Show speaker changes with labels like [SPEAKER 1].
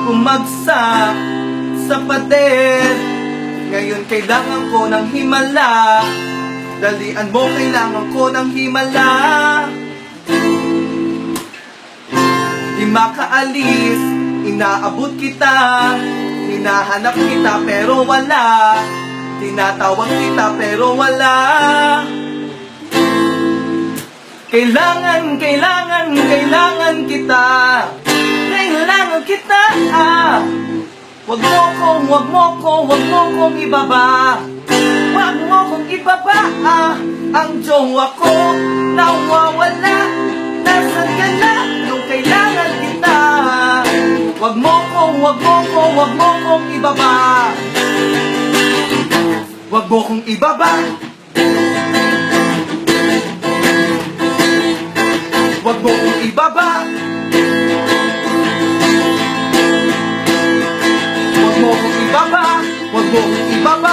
[SPEAKER 1] bumagsak sa pader. Ngayon kailangan ko ng himala. Dalian mo, kailangan ko ng himala. Di makaalis, inaabot kita. Hinahanap kita pero wala. Tinatawag kita pero wala. Kailangan kita. Kailangan kita. Wag mo kong ibaba. Wag mo kong ibaba. Ang jowa ko nawawala. Nasaan ka na nung kailangan kita? Wag mo kong ibaba. Wag mo kong ibaba. Wag mo kong ibaba. Wag mo kong ibaba. Wag mo kong ibaba.